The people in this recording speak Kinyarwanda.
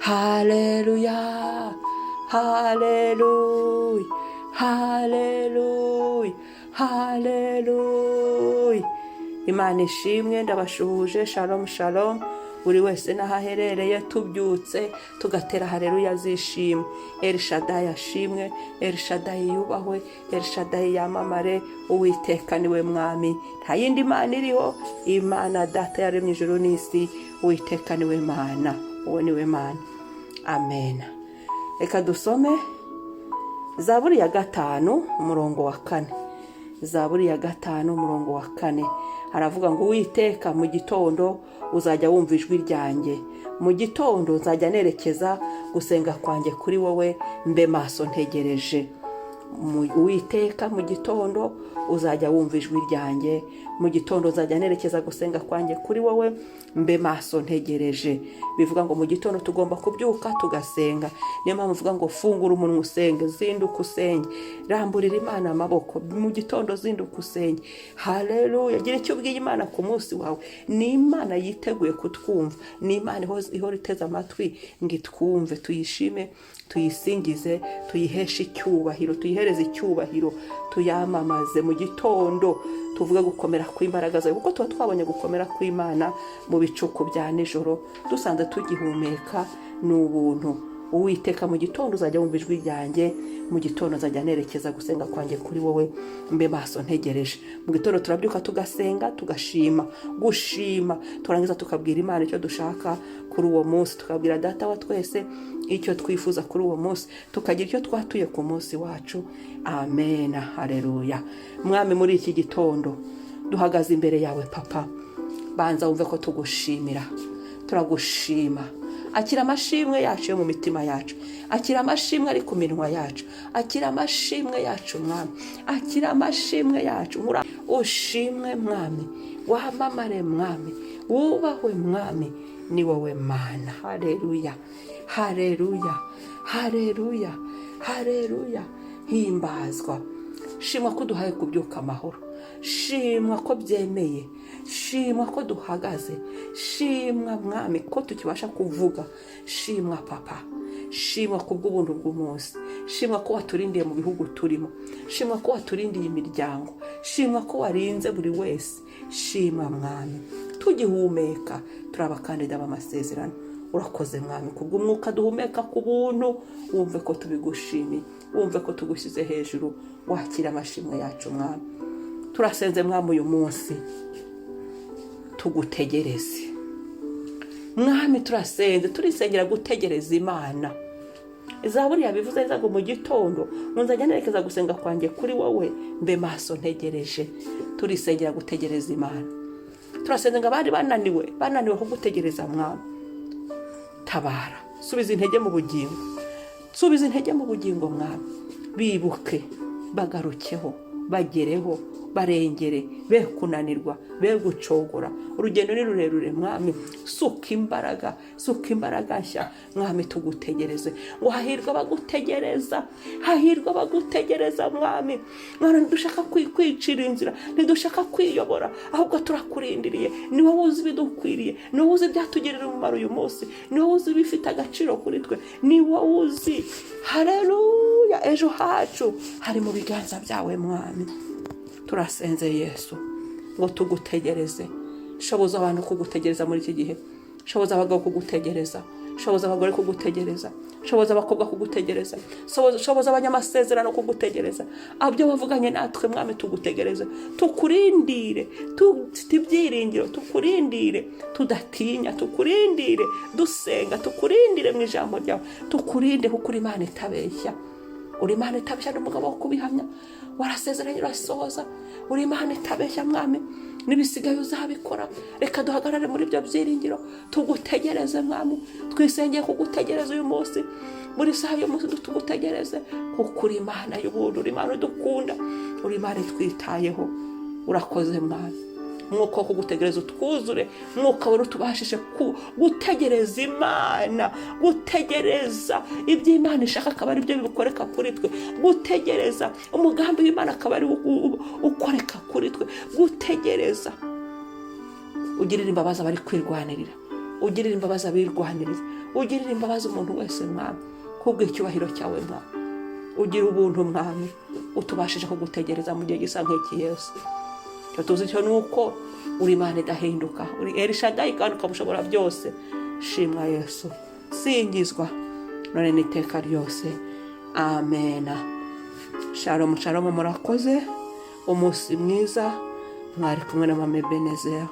haleluya, haleluya, haleluya, haleluya. Imana ishimwe, ndabashuhuje. Shalom shalom. Buri wese nahaherereye tubyutse tugatera haleluya zishimwe. Elshadai ashimwe, Elshadai yubahwe, Elshadai yamamare. Uwiteka niwe mwami, nta yindi mana iriho. Imana data yaremye ijuru n'isi. Uwiteka niwe mana, uwo niwe mana. Amen. Reka dusome Zaburi ya 5 umurongo wa 4. Zaburi ya 5 umurongo wa 4 haravuga ngo Uwiteka mu gitondo uzajya wumva ijwi ryanjye, mu gitondo nzajya nerekeza gusenga kwanjye kuri wowe, mbe maso ntegereje. Uwiteka mu gitondo uzajya wumva ijwi ryanjye, mu gitondo nzajya nerekeza gusenga kwanjye kuri wowe, mbe maso ntegereje. Bivuga ngo mu gitondo tugomba kubyuka tugasenga. Niyo mpamvu uvuga ngo fungura umunwa usenge, zinduka usenge, ramburira Imana amaboko mu gitondo, zinduka usenge. Haleluya. Gira icyo ubwiye Imana ku munsi wawe. Ni Imana yiteguye kutwumva, ni Imana ihora iteze amatwi ngo itwumve, tuyishime, tuyisingize, tuyiheshe icyubahiro, tuyihereze icyubahiro, tuyamamaze mu gitondo. Tuvuge gukomera kw'imbaraga zawe, kuko tuba twabonye gukomera kw'Imana mu bicuku bya nijoro dusanze tugihumeka n'ubuntu. Uwiteka mu gitondo uzajya wumva ijwi ryanjye, mu gitondo nzajya nerekeza gusenga kwanjye kuri wowe, mbe maso ntegereje. Mu gitondo turabyuka tugasenga, tugashima, gushima, turangiza tukabwira Imana icyo dushaka kuri uwo munsi, tukabwira data wa twese icyo twifuza kuri uwo munsi, tukagira icyo twatuye ku munsi wacu. Amen. Haleluya. Mwami, muri iki gitondo duhagaze imbere yawe papa, banza wumve ko tugushimira, turagushima. Akira amashimwe yacu yo mu mitima yacu, akira amashimwe ari ku minwa yacu, akira amashimwe yacu mwami, akira amashimwe yacu. Ushimwe mwami, wamamare mwami, wubahwe mwami, ni wowe mana. Haleluya, haleluya, haleluya, haleluya. Himbazwa, shimwa ko duhaye kubyuka amahoro, shimwa ko byemeye, shimwa ko duhagaze, shimwa mwami ko tukibasha kuvuga, shimwa papa, shimwa kubw'ubuntu bw'umunsi, shimwa ko waturindiye mu bihugu turimo, shimwa ko waturindiye imiryango, shimwa ko warinze buri wese, shimwa mwami. Tugihumeka turabakandida b'amasezerano. Urakoze mwami kubw'umwuka duhumeka ku buntu, wumve ko tubigushimiye, wumve ko tugushyize hejuru. Wakira amashimwe yacu mwami. Turasenze mwami uyu munsi tugutegereze mwami, turasenze turisengera gutegereza Imana. Zaburi yabivuze neza ngo mu gitondo nzajya nerekeza gusenga kwanjye kuri wowe, mbe maso ntegereje. Turisengera gutegereza Imana. Turasenze ngo abandi bananiwe ko gutegereza mwami, tabara, subiza intege mu bugingo, subiza intege mu bugingo mwami. Bibuke, bagarukeho, bagereho, barengere, be kunanirwa, be gucogora. Urugendo ni rurerure mwami, suka imbaraga nshya mwami. Tugutegereze ngo hahirwa bagutegereza, hahirwa bagutegereza mwami. Mwana, ntidushaka kwicira inzira, ntidushaka kwiyobora, ahubwo turakurindiriye. Ni wowe uzi ibidukwiriye, ni wowe uzi ibyatugirira umumaro uyu munsi, ni wowe uzi ibifite agaciro kuri twe, ni wowe uzi. Haleluya. Ejo hacu hari mu biganza byawe mwami. Turasenze Yesu ngo tugutegereze. Shoboza abantu kugutegereza muri iki gihe, shoboza abagabo kugutegereza, shoboza abagore kugutegereza, shoboza abakobwa kugutegereza, shoboza abanyamasezerano kugutegereza. Abyo bavuganye natwe mwami tugutegereze, tukurindire, tibyiringiro, tukurindire tudatinya, tukurindire dusenga, tukurindire mu ijambo ryawe, tukurinde kuko uri Imana itabeshya. Uri Imana itabeshya n'umugabo wo kubihamya, warasezeranye urasohoza. Uri Imana itabeshya mwami, n'ibisigaye uzabikora. Reka duhagarare muri ibyo byiringiro, tugutegereze mwami. Twisengeye kugutegereza uyu munsi, muri saha yo munsi tugutegereze, kuko uri Imana y'ubuntu, uri Imana idukunda, uri Imana itwitayeho. Urakoze mwami. Mwuka wo kugutegereza utwuzure, mwuka wera utubashishe gutegereza Imana, gutegereza ibyo Imana ishaka akaba ari byo bikoreka kuri twe, gutegereza umugambi w'Imana akaba ari ukoreka kuri twe, gutegereza. Ugirira imbabazi abari kwirwanirira, ugirira imbabazi abirwaniriza, ugirira imbabazi umuntu wese mwami, kubw'icyubahiro cyawe mwami. Ugira ubuntu mwami, utubashije kugutegereza mu gihe gisa nk'iki Yesu. Icyo tuzi cyo nuko uri Imana idahinduka, uri Elishadayi kandi ukamushobora byose. Shimwa Yesu, singizwa none n'iteka ryose. Amena. Shalom shalom, murakoze, umunsi mwiza. Mwari kumwe na Mama Ebenezer.